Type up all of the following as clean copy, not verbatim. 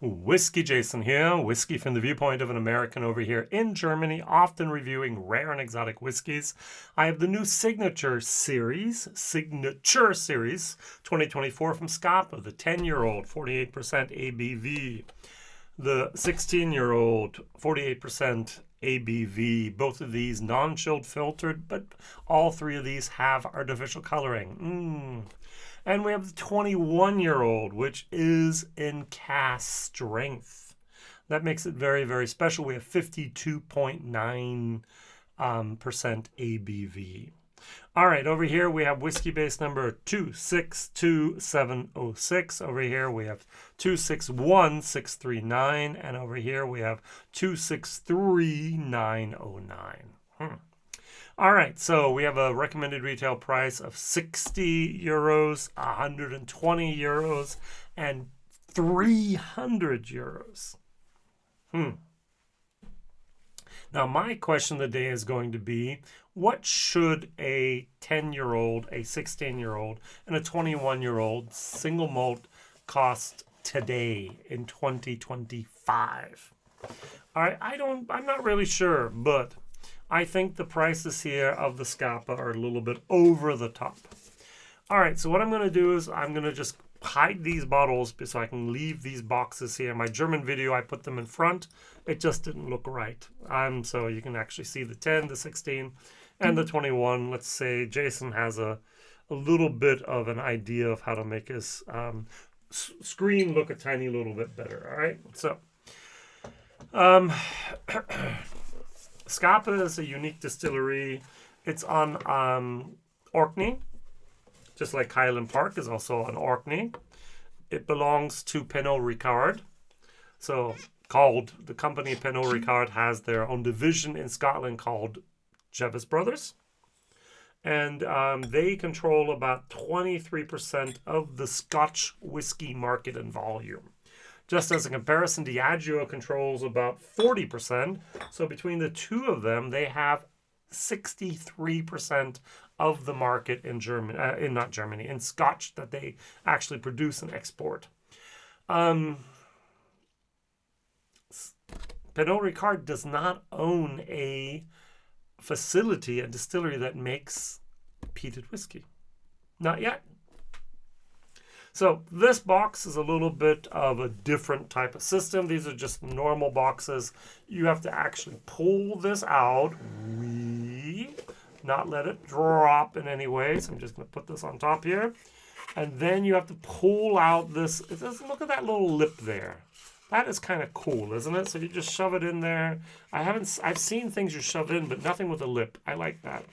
WhiskyJason here, whiskey from the viewpoint of an American over here in Germany, often reviewing rare and exotic whiskeys. I have the new Signature Series 2024 from Scapa, the 10-year-old, 48% ABV. The 16-year-old, 48% ABV. Both of these non-chilled filtered, but all three of these have artificial coloring. And we have the 21-year-old, which is in cask strength. That makes it very, very special. We have 52.9% ABV. All right, over here we have whiskey base number 262706. Over here we have 261639. And over here we have 263909. All right, so we have a recommended retail price of 60 euros, 120 euros, and 300 euros. Now, my question of the day is going to be, what should a 10-year-old, a 16-year-old, and a 21-year-old single malt cost today in 2025? All right, I'm not really sure, but I think the prices here of the Scapa are a little bit over the top. All right, so what I'm going to do is I'm going to just hide these bottles so I can leave these boxes here. My German video, I put them in front. It just didn't look right. So you can actually see the 10, the 16, and the 21. Let's say Jason has a little bit of an idea of how to make his screen look a tiny little bit better. All right, so Scapa is a unique distillery. It's on Orkney, just like Highland Park is also on Orkney. It belongs to Pernod Ricard. So the company Pernod Ricard has their own division in Scotland called Jevis Brothers. And they control about 23% of the Scotch whiskey market in volume. Just as a comparison, Diageo controls about 40%. So between the two of them, they have 63% of the market in Germany, in Scotch that they actually produce and export. Pernod Ricard does not own a facility, a distillery that makes peated whiskey. Not yet. So this box is a little bit of a different type of system. These are just normal boxes. You have to actually pull this out, not let it drop in any way. So I'm just going to put this on top here. And then you have to pull out this. Look at that little lip there. That is kind of cool, isn't it? So you just shove it in there. I've seen things you shove in, but nothing with a lip. I like that.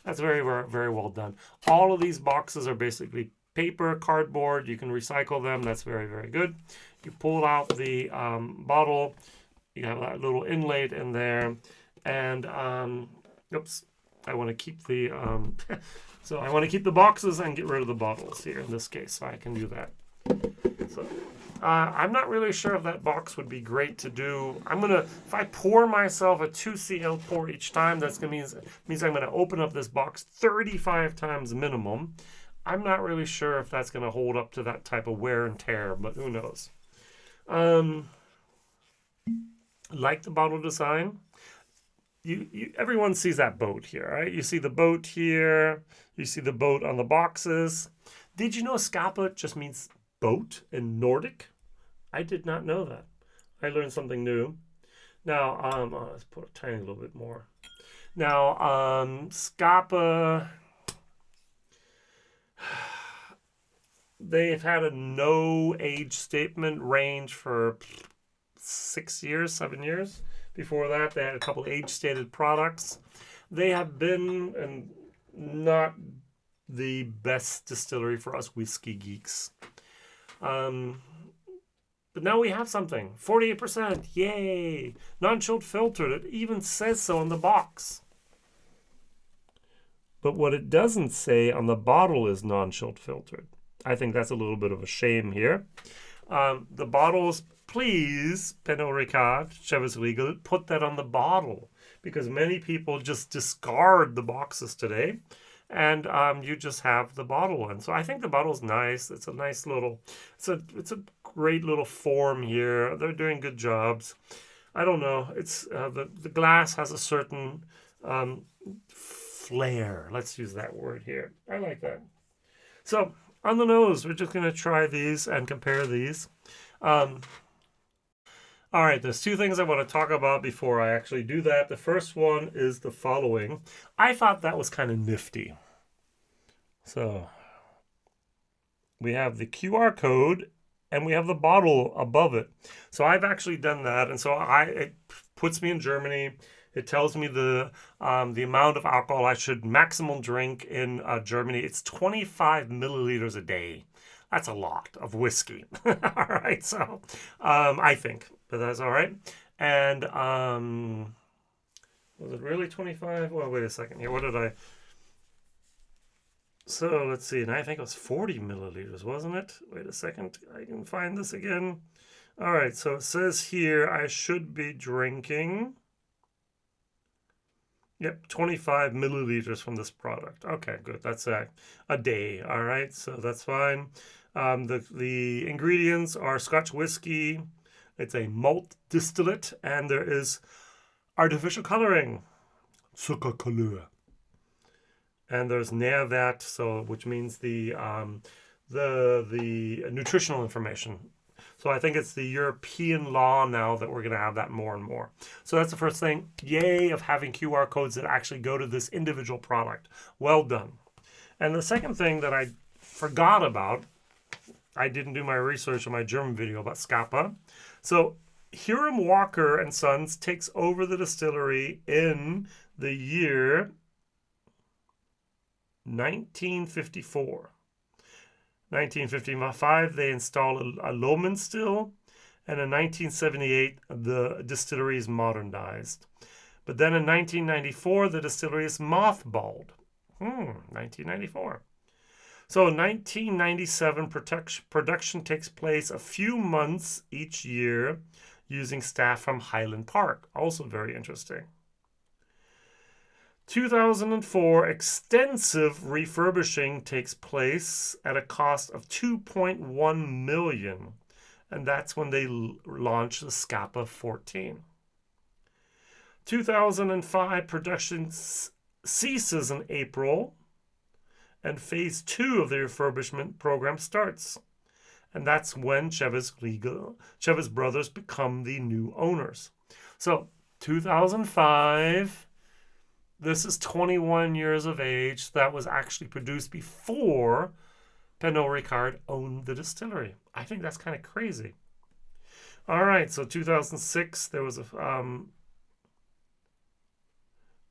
That's very, very, very well done. All of these boxes are basically paper, cardboard. You can recycle them. That's very, very good. You pull out the bottle. You have that little inlay in there. And, oops, I want to keep the, so I want to keep the boxes and get rid of the bottles here in this case. So I can do that. So I'm not really sure if that box would be great to do. If I pour myself a 2cl pour each time, that's going to means I'm going to open up this box 35 times minimum. I'm not really sure if that's going to hold up to that type of wear and tear, but who knows. Like the bottle design. Everyone sees that boat here, right? You see the boat here. You see the boat on the boxes. Did you know Scapa just means boat in Nordic? I did not know that. I learned something new. Now, let's put a tiny little bit more. Now, Scapa, they've had a no age statement range for 6 years, 7 years. Before that, they had a couple age-stated products. They have been not the best distillery for us whiskey geeks. But now we have something. 48%. Yay! Non-chilled filtered. It even says so on the box. But what it doesn't say on the bottle is non-chilled filtered. I think that's a little bit of a shame here. The bottles, please, Pernod Ricard, Chivas Legal, put that on the bottle, because many people just discard the boxes today and you just have the bottle one. So I think the bottle's nice. It's a nice little, it's a great little form here. They're doing good jobs. I don't know. It's the glass has a certain flair. Let's use that word here. I like that. So on the nose, we're just going to try these and compare these. All right, there's two things I want to talk about before I actually do that. The first one is the following. I thought that was kind of nifty. So we have the QR code and we have the bottle above it. So I've actually done that, and so it puts me in Germany. It tells me the amount of alcohol I should maximum drink in Germany. It's 25 milliliters a day. That's a lot of whiskey. All right, so I think, but that's all right. And was it really 25? Well, wait a second here. What did I? So let's see. And I think it was 40 milliliters, wasn't it? Wait a second. I can find this again. All right, so it says here I should be drinking. Yep, 25 milliliters from this product. Okay, good. That's a day. All right, so that's fine. The ingredients are Scotch whiskey. It's a malt distillate, and there is artificial coloring, Zuckerkleur. And there's Nährwert, so which means the nutritional information. So I think it's the European law now that we're going to have that more and more. So that's the first thing. Yay of having QR codes that actually go to this individual product. Well done. And the second thing that I forgot about, I didn't do my research on my German video about Scapa. So Hiram Walker and Sons takes over the distillery in the year 1954. 1955, they install a Lohmann still, and in 1978, the distillery is modernized. But then in 1994, the distillery is mothballed. 1994. So in 1997, production takes place a few months each year using staff from Highland Park. Also very interesting. 2004, extensive refurbishing takes place at a cost of $2.1 million, and that's when they launched the Scapa 14. 2005, production ceases in April, and phase 2 of the refurbishment program starts, and that's when Chevez Brothers become the new owners. So 2005. This is 21 years of age. That was actually produced before Pernod Ricard owned the distillery. I think that's kind of crazy. All right, so 2006, there was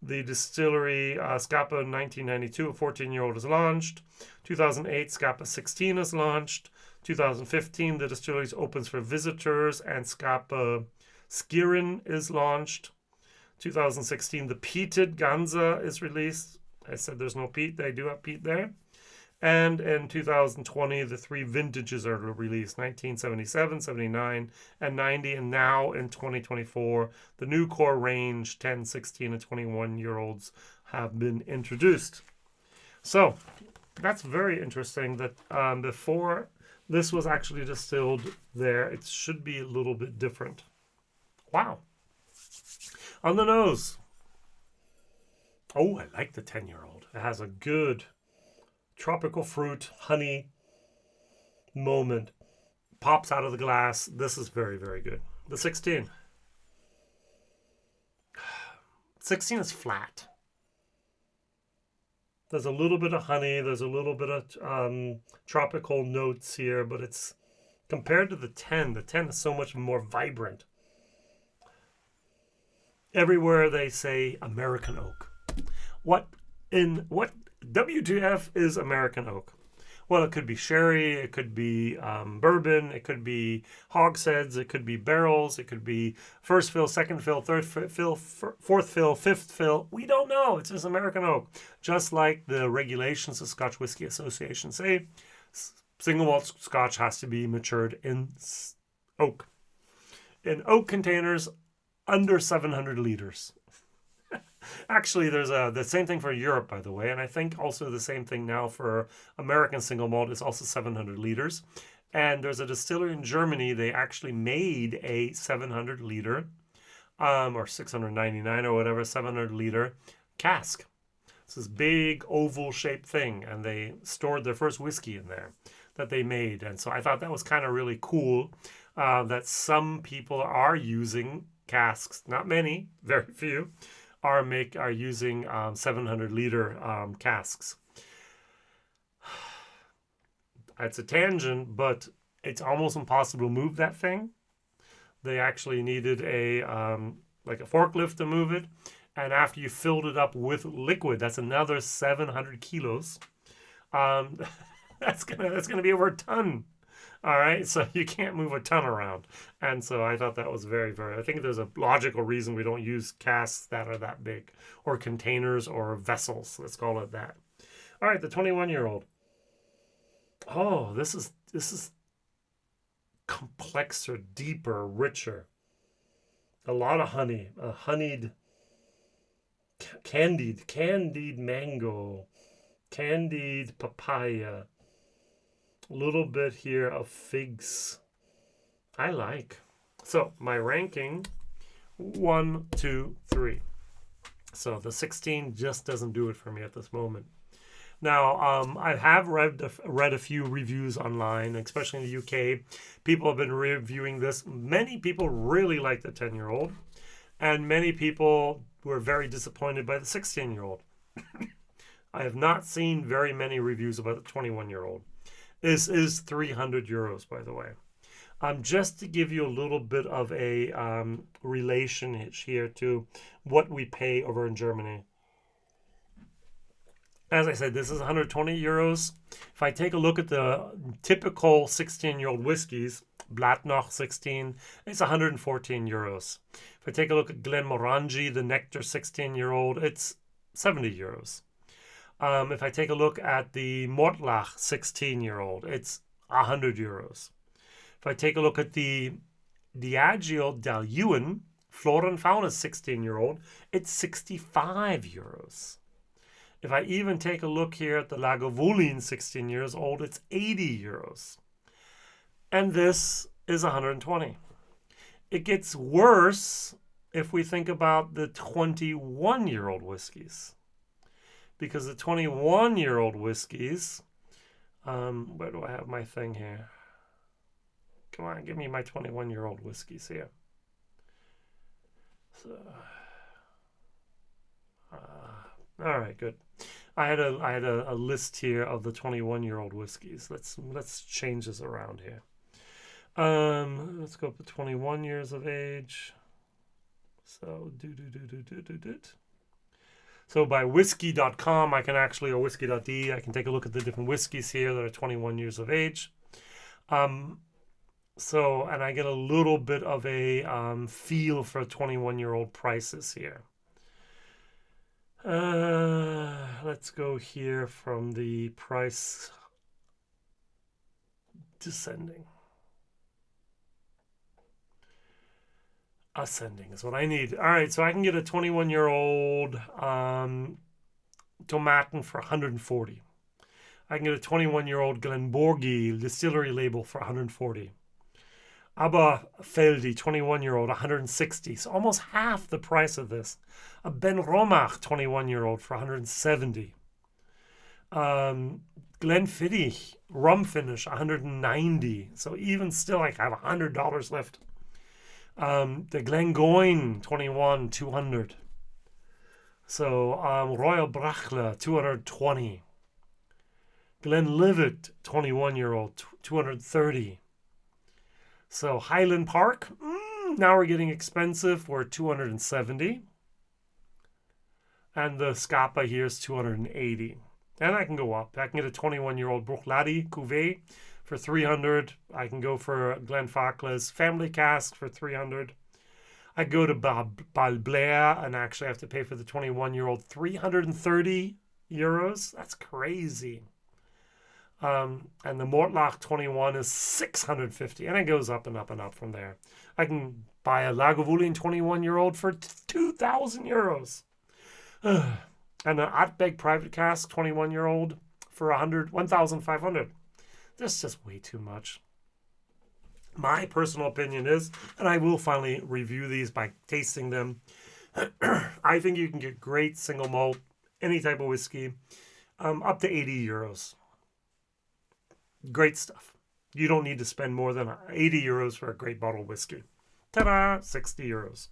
the distillery, Scapa in 1992, a 14-year-old is launched. 2008, Scapa 16 is launched. 2015, the distillery opens for visitors, and Scapa Skiren is launched. 2016, the peated Ganza is released. I said there's no peat. They do have peat there. And in 2020, the 3 vintages are released, 1977, 79, and 90. And now in 2024, the new core range, 10, 16, and 21-year-olds have been introduced. So that's very interesting that before this was actually distilled there, it should be a little bit different. Wow. On the nose. Oh, I like the 10-year-old. It has a good tropical fruit, honey moment. Pops out of the glass. This is very, very good. The 16. 16 is flat. There's a little bit of honey. There's a little bit of tropical notes here, but it's compared to the 10 is so much more vibrant. Everywhere they say American oak. What WTF is American oak? Well, it could be sherry, it could be bourbon, it could be hogsheads, it could be barrels, it could be first fill, second fill, third fill, fourth fill, fifth fill. We don't know. It's just American oak. Just like the regulations of Scotch Whisky Association say, single malt Scotch has to be matured in oak. In oak containers under 700 liters. Actually, there's the same thing for Europe, by the way, and I think also the same thing now for American single malt. It's also 700 liters. And there's a distillery in Germany. They actually made a 700 liter, or 699 or whatever, 700 liter cask. It's this big oval shaped thing, and they stored their first whiskey in there that they made. And so I thought that was kind of really cool that some people are using casks. Not many, very few, are using 700 liter casks. It's a tangent, but it's almost impossible to move that thing. They actually needed a like a forklift to move it. And after you filled it up with liquid, that's another 700 kilos. That's gonna be over a ton. All right, so you can't move a ton around. And so I thought that was very, very, I think there's a logical reason we don't use casks that are that big, or containers or vessels. Let's call it that. All right, the 21-year-old. Oh, this is complexer, deeper, richer. A lot of honey, honeyed, candied mango, candied papaya. A little bit here of figs. I like. So my ranking, 1, 2, 3. So the 16 just doesn't do it for me at this moment. Now, I have read a few reviews online, especially in the UK. People have been reviewing this. Many people really like the 10-year-old, and many people were very disappointed by the 16-year-old. I have not seen very many reviews about the 21-year-old. This is 300 euros, by the way. Just to give you a little bit of a relation here to what we pay over in Germany. As I said, this is 120 euros. If I take a look at the typical 16-year-old whiskeys, Blatnoch 16, it's 114 euros. If I take a look at Glenmorangie, the Nectar 16-year-old, it's 70 euros. If I take a look at the Mortlach 16-year-old, it's 100 euros. If I take a look at the Diageo Daluan Flora and Fauna 16-year-old, it's 65 euros. If I even take a look here at the Lagavulin 16 years old, it's 80 euros. And this is 120. It gets worse if we think about the 21-year-old whiskeys. Because the 21-year-old whiskeys, where do I have my thing here? Come on, give me my 21-year-old whiskeys here. So, all right, good. I had a list here of the 21-year-old whiskeys. Let's change this around here. Let's go up to 21 years of age. So So by whiskey.com, I can actually, or whiskey.de, I can take a look at the different whiskeys here that are 21 years of age. And I get a little bit of a feel for 21-year-old prices here. Let's go here from the price descending. Ascending is what I need. All right, so I can get a 21-year-old Tomaten for 140. I can get a 21-year-old Glenborgie distillery label for 140. Aberfeldy 21-year-old 160, so almost half the price of this. A Ben Romach 21-year-old for 170. Glenfiddich rum finish 190, so even still I have $100 left. The Glengoyne 21 200. So Royal Brachler 220. Glenlivet 21-year-old 230. So Highland Park, now we're getting expensive. We're 270. And the Scapa here is 280. And I can go up. I can get a 21-year-old Bruichladdich Cuvée for 300. I can go for Glenfarclas Family Cask for 300. I go to Balblair and actually have to pay for the 21-year-old 330 euros. That's crazy. And the Mortlach 21 is 650, and it goes up and up and up from there. I can buy a Lagavulin 21-year-old for 2,000 euros. And an Atbeg Private Cask 21-year-old for 1,500. That's just way too much. My personal opinion is, and I will finally review these by tasting them, I think you can get great single malt, any type of whiskey, up to 80 euros. Great stuff. You don't need to spend more than 80 euros for a great bottle of whiskey. Ta-da! 60 euros.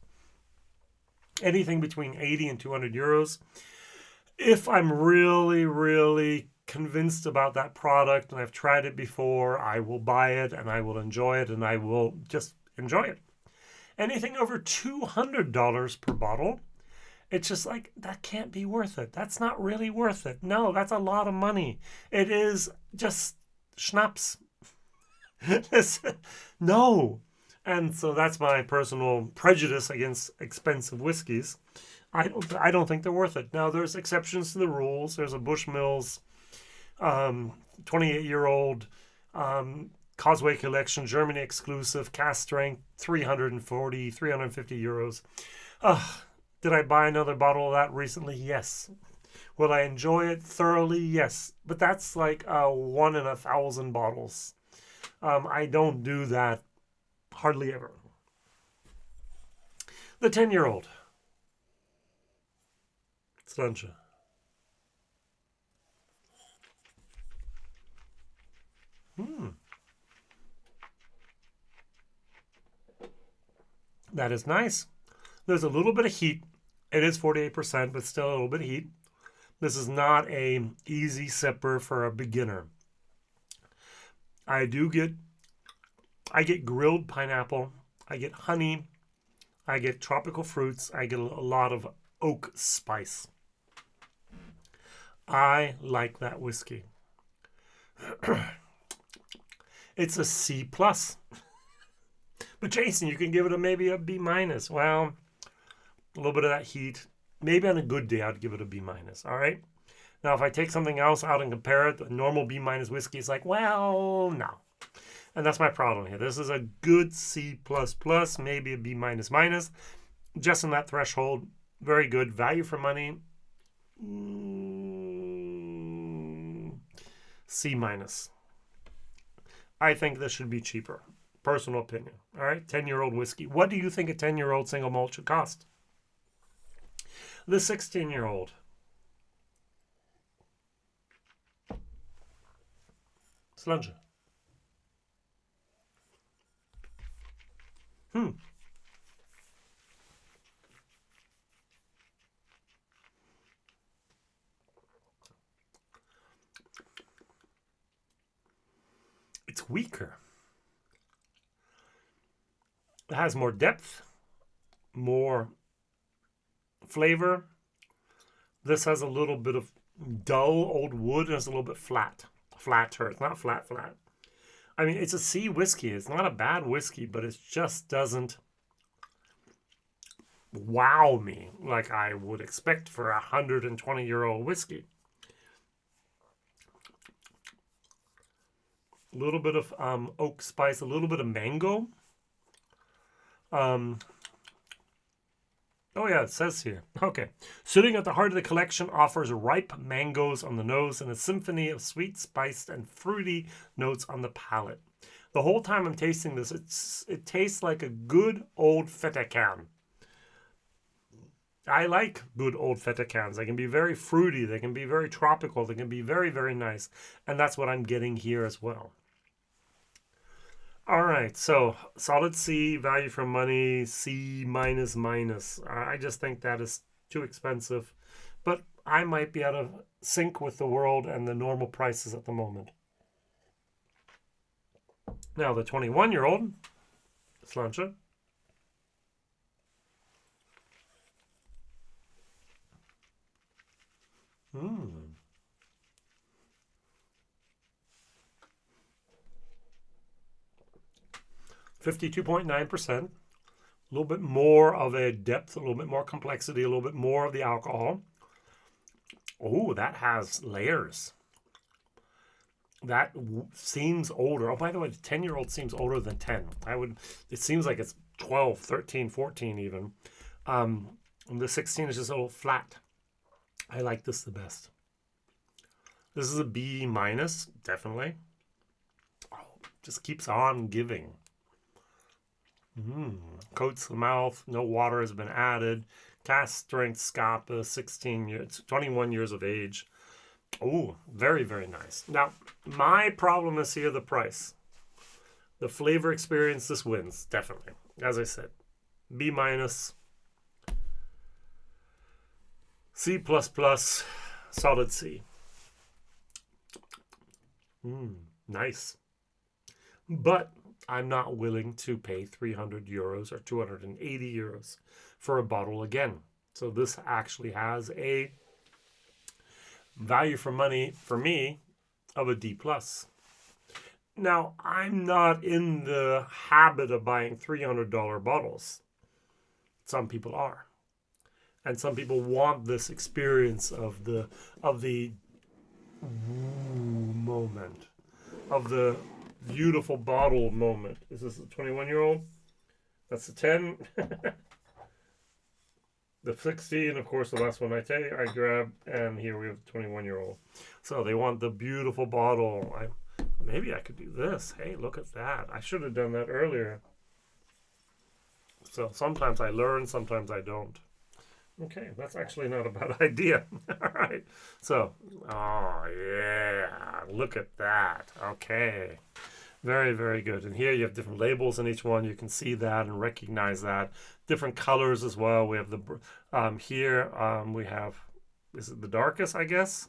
Anything between 80 and 200 euros. If I'm really, really convinced about that product and I've tried it before, I will buy it and I will enjoy it and I will just enjoy it. Anything over $200 per bottle, it's just like, that can't be worth it. That's not really worth it. No, that's a lot of money. It is just schnapps. No. And so that's my personal prejudice against expensive whiskeys. I don't think they're worth it. Now, there's exceptions to the rules. There's a Bushmills 28-year-old Causeway Collection, Germany exclusive, cask strength, 350 euros. Did I buy another bottle of that recently? Yes. Will I enjoy it thoroughly? Yes. But that's like 1 in 1,000 bottles. I don't do that hardly ever. The 10-year-old. Slancha. That is nice. There's a little bit of heat. It is 48%, but still a little bit of heat. This is not a easy sipper for a beginner. I get grilled pineapple. I get honey. I get tropical fruits. I get a lot of oak spice. I like that whiskey. It's a C+. But Jason, you can give it maybe a B-. Well, a little bit of that heat. Maybe on a good day, I'd give it a B-. All right? Now, if I take something else out and compare it, the normal B- whiskey is like, well, no. And that's my problem here. This is a good C++, maybe a B-. Just in that threshold. Very good. Value for money. C-. I think this should be cheaper. Personal opinion. All right, 10-year-old whiskey. What do you think a 10-year-old single malt should cost? The 16-year-old. Slunge. It's weaker. It has more depth, more flavor. This has a little bit of dull old wood and it's a little bit flat. Flatter. It's not flat. I mean, it's a C whiskey. It's not a bad whiskey, but it just doesn't wow me like I would expect for a 120-year-old whiskey. A little bit of oak spice, a little bit of mango. Oh yeah, it says here. Okay. Sitting at the heart of the collection offers ripe mangoes on the nose and a symphony of sweet, spiced, and fruity notes on the palate. The whole time I'm tasting this, it tastes like a good old feta can. I like good old feta cans. They can be very fruity. They can be very tropical. They can be very, very nice. And that's what I'm getting here as well. All right, so solid C, value for money, C minus. I just think that is too expensive, but I might be out of sync with the world and the normal prices at the moment. Now the 21-year-old, Slancha. 52.9%, a little bit more of a depth, a little bit more complexity, a little bit more of the alcohol. Oh, that has layers. That seems older. Oh, by the way, the 10-year-old seems older than 10. It seems like it's 12, 13, 14 even. And the 16 is just a little flat. I like this the best. This is a B minus, definitely. Oh, just keeps on giving. Coats the mouth. No water has been added. Cask strength Scapa, 16 years, 21 years of age. Oh, very, very nice. Now, my problem is here the price. The flavor experience, this wins, definitely. As I said, B minus, C plus plus, solid C. Nice. But I'm not willing to pay 300 euros or 280 euros for a bottle again. So this actually has a value for money for me of a D plus. Now, I'm not in the habit of buying $300 bottles. Some people are. And some people want this experience of the moment, of the beautiful bottle moment. Is this a 21-year-old? That's the 10. The 16, of course, the last one I grabbed, and here we have the 21-year-old. So they want the beautiful bottle. Maybe I could do this. Hey, look at that. I should have done that earlier. So sometimes I learn, sometimes I don't. Okay, that's actually not a bad idea. All right. So, oh, yeah. Look at that. Okay. Very, very good. And here you have different labels in each one. You can see that and recognize that. Different colors as well. We have the, here we have, is it the darkest, I guess?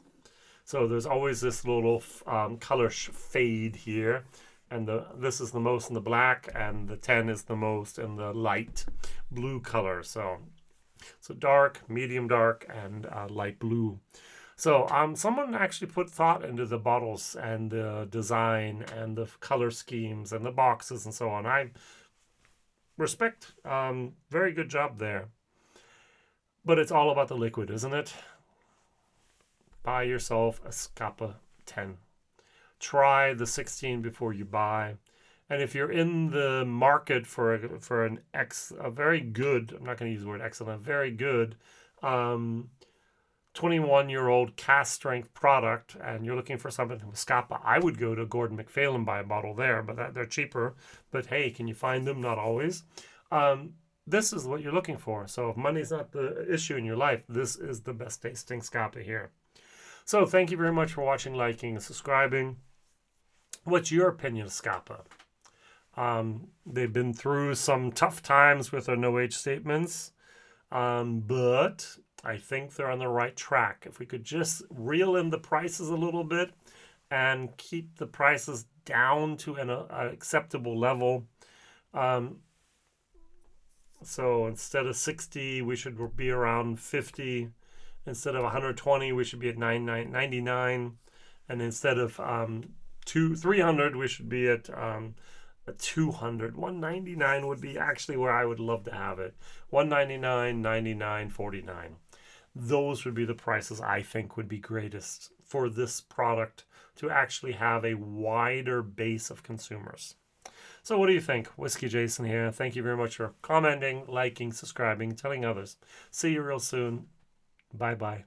So there's always this little color fade here. And this is the most in the black, and the 10 is the most in the light blue color. So dark, medium dark, and light blue. So someone actually put thought into the bottles and the design and the color schemes and the boxes and so on. I respect. Very good job there. But it's all about the liquid, isn't it? Buy yourself a Scapa 10. Try the 16 before you buy. And if you're in the market for a very good, I'm not going to use the word excellent, very good 21-year-old cask strength product, and you're looking for something from Scapa, I would go to Gordon MacPhail and buy a bottle there, but they're cheaper. But hey, can you find them? Not always. This is what you're looking for. So if money's not the issue in your life, this is the best tasting Scapa here. So thank you very much for watching, liking, and subscribing. What's your opinion of Scapa? They've been through some tough times with their no-age statements, but I think they're on the right track. If we could just reel in the prices a little bit and keep the prices down to an acceptable level. So instead of 60, we should be around 50. Instead of 120, we should be at 99. And instead of 300, we should be at 200. 199 would be actually where I would love to have it. 199, 99, 49. Those would be the prices I think would be greatest for this product to actually have a wider base of consumers. So what do you think? WhiskyJason here. Thank you very much for commenting, liking, subscribing, telling others. See you real soon. Bye-bye.